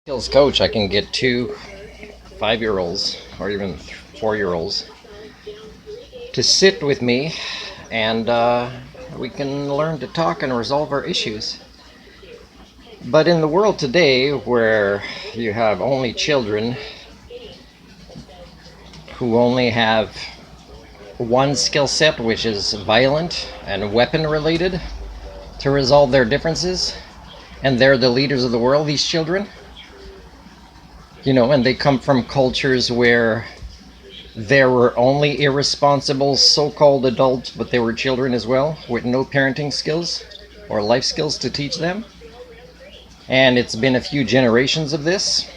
Skills coach, I can get two 5-year-olds or even 4-year-olds to sit with me and we can learn to talk and resolve our issues. But in the world today, where you have only children who only have one skill set, which is violent and weapon related, to resolve their differences, and they're the leaders of the world, these children, and they come from cultures where there were only irresponsible so-called adults, but they were children as well, with no parenting skills or life skills to teach them. And it's been a few generations of this,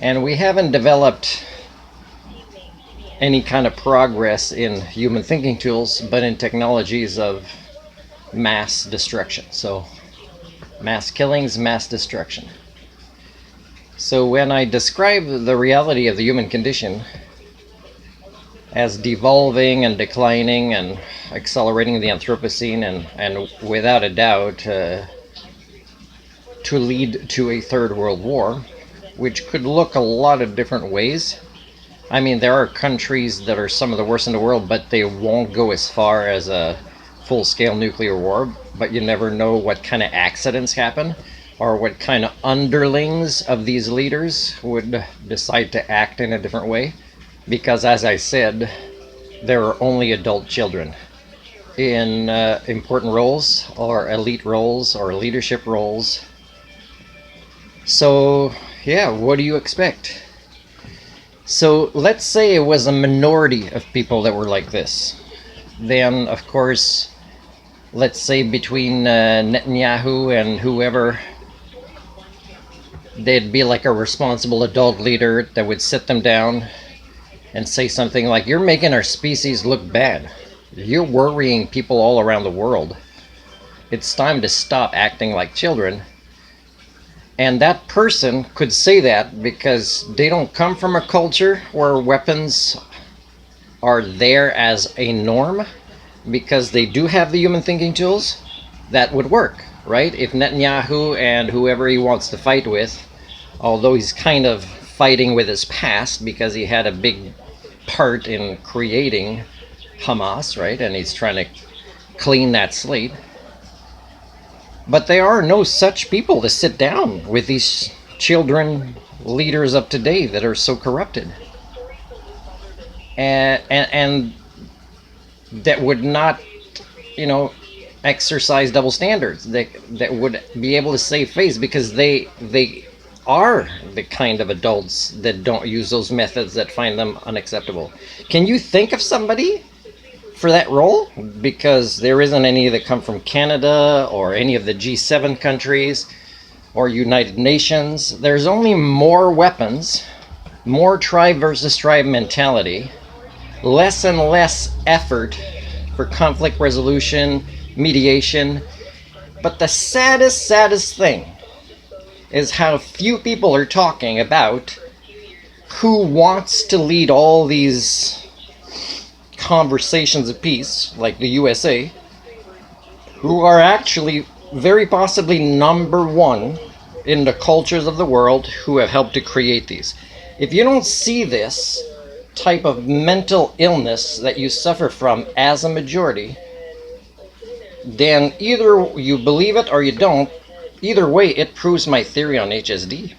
and we haven't developed any kind of progress in human thinking tools, but in technologies of mass destruction. So mass killings, mass destruction. So when I describe the reality of the human condition as devolving and declining and accelerating the Anthropocene and without a doubt to lead to a third world war, which could look a lot of different ways. I mean, there are countries that are some of the worst in the world, but they won't go as far as a full-scale nuclear war, but you never know what kind of accidents happen or what kind of underlings of these leaders would decide to act in a different way. Because as I said, there are only adult children in important roles or elite roles or leadership roles. So yeah, what do you expect? So let's say it was a minority of people that were like this. Then of course, let's say between Netanyahu and whoever, they'd be like a responsible adult leader that would sit them down and say something like, "You're making our species look bad. You're worrying people all around the world. It's time to stop acting like children." And that person could say that because they don't come from a culture where weapons are there as a norm, because they do have the human thinking tools. That would work, right? If Netanyahu and whoever he wants to fight with, although he's kind of fighting with his past because he had a big part in creating Hamas, right? And he's trying to clean that slate. But there are no such people to sit down with these children leaders of today that are so corrupted. And that would not, exercise double standards, that would be able to save face, because they are the kind of adults that don't use those methods that find them unacceptable. Can you think of somebody for that role? Because there isn't any that come from Canada or any of the G7 countries or United Nations. There's only more weapons, more tribe versus tribe mentality, less and less effort for conflict resolution, mediation. But the saddest thing is how few people are talking about who wants to lead all these conversations of peace, like the USA, who are actually very possibly number one in the cultures of the world who have helped to create these. If you don't see this type of mental illness that you suffer from as a majority, then either you believe it or you don't. Either way, it proves my theory on HsD.